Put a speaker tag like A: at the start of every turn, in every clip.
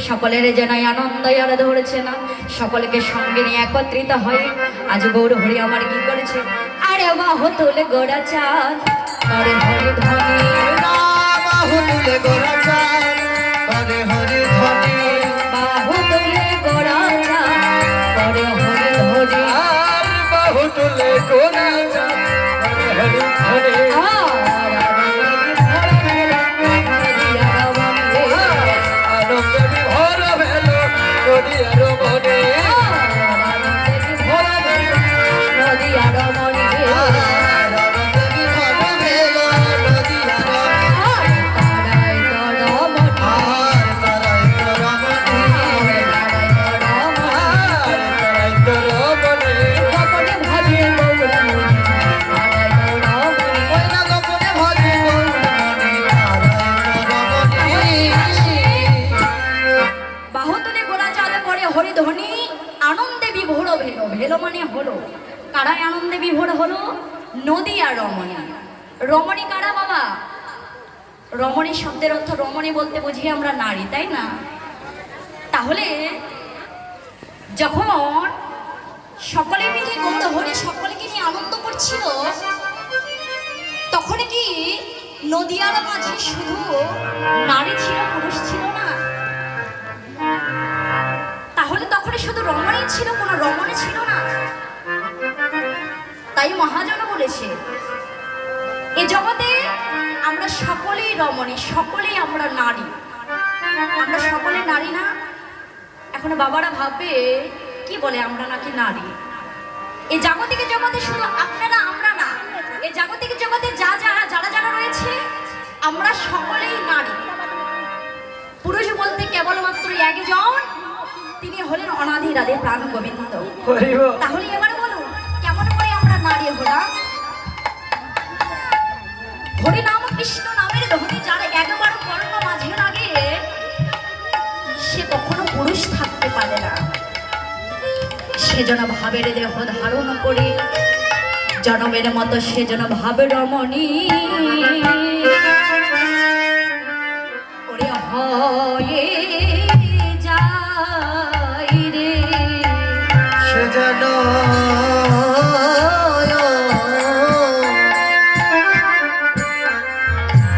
A: সকলের যেন আনন্দ আর ধরেছে না, সকলকে সঙ্গে নিয়ে একত্রিত হয়। আজ গৌর হরি আমার কি করেছে, আরে বাহু তুলে গোড়া চাঁদ করে হরি ধ্বনি,
B: বাহু তুলে গোড়া চাঁদ করে হরি ধ্বনি,
A: বাহু তুলে গোড়া চাঁদ করে হরি ধ্বনি,
B: বাহু তুলে গোড়া চাঁদ করে হরি ধ্বনি। আনন্দে বিভোর ভেল নদীর মনে,
A: নদীয়ার মনে,
B: আনন্দে বিভোর ভেল নদীর
A: তারাই তরমণি,
B: তারাই তরমণি, তারাই তরমণি,
A: গোপনে ভাবে গৌরমণি, তারাই তরমণি,
B: ওই না গোপনে ভাবে গৌরমণি, তারাই তরমণি।
A: বাহু তুলে গোড়া চাঁদ করে হরিধ্বনি, আনন্দে বিভোর ভেল, ভেল মানে হলো, কারাই আনন্দে বিভোর হলো, নদী আর রমণী। রমণী কারা বাবা? রমণী শব্দের অর্থ, রমণী বলতে বুঝি আমরা নারী, তাই না? তাহলে যখন সকলে মিলে গৌর হরি সকলকে নিয়ে আনন্দ করছিল, তখন কি নদীয়ার মাঝে শুধু নারী ছিল, পুরুষ ছিল না? তাহলে তখন শুধু রমণী ছিল, কোনো রমণী ছিল না? তাই মহাজন বলেছে, এ জগতে আমরা সকলেই রমণী, সকলেই আমরা নারী। আমরা সকলে নারী না? এখন বাবারা ভাববে কি বলে আমরা নাকি নারী। এই জাগতিক জগতে শুধু আপনারা আমরা না, এই জাগতিক জগতে যারা যারা রয়েছে আমরা সকলেই নারী। পুরুষ বলতে কেবলমাত্র একজন, তিনি হলেন অনাদি রাধে প্রাণ গোবিন্দ। তাহলে এবার বলুন কেমন করে আমরা নারী হলাম? হরি নাম কৃষ্ণ নামের ধ্বনি যার একবার কর্ণ মাঝে লাগে, সে কখনো পুরুষ থাকতে পারে না। সেজন ভাবের দেহ ধারণ করে জনমের মতো সেজন ভাবে রমণী, ওরে হয়ে যাই রে
B: সেজন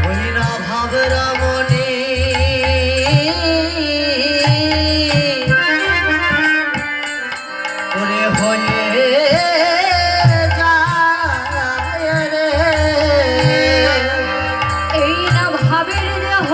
B: ওইরা ভাব রমণী, ওরে হয়ে যায় রে,
A: এই না ভাবের দেহ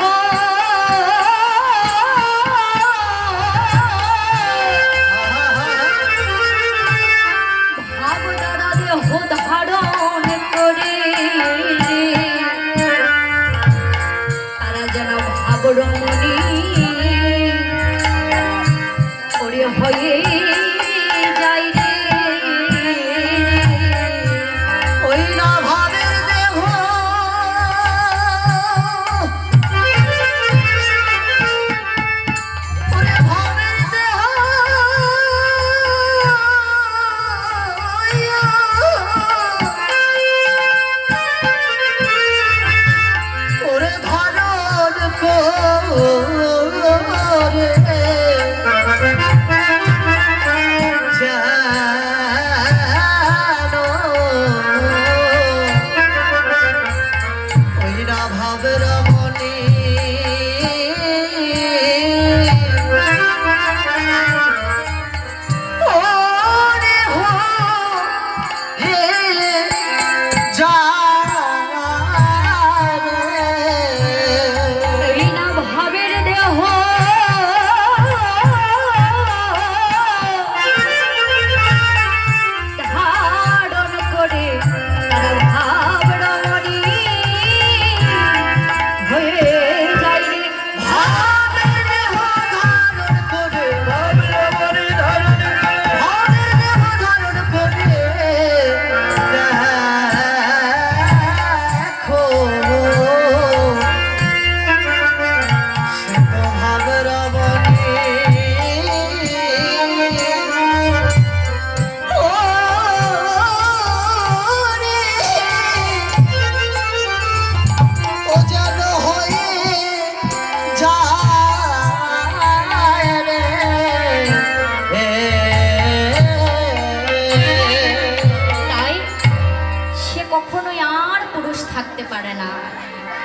A: হতে পারে না।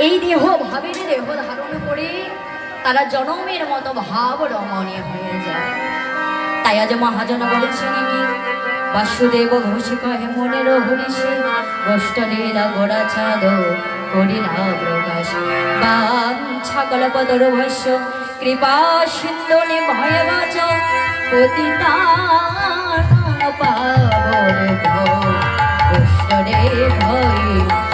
A: এই দেহ ভাবের দেহ ধারণ করে তারা জনমের মতো ভাব রমণীয় হয়ে যায়। তাই আজ মহাজন বলেছেন কি, বাসুদেব ঘোষ কহে মনের হরিষে, গোষ্ঠ লীলা গোড়া ছাদ করিলা প্রকাশ, বাঞ্ছা কল্পতর ভস্য কৃপা সিন্ধু নিভয় বাচ, পতিতান পাবন ভয়, গোষ্ঠ রে ভয়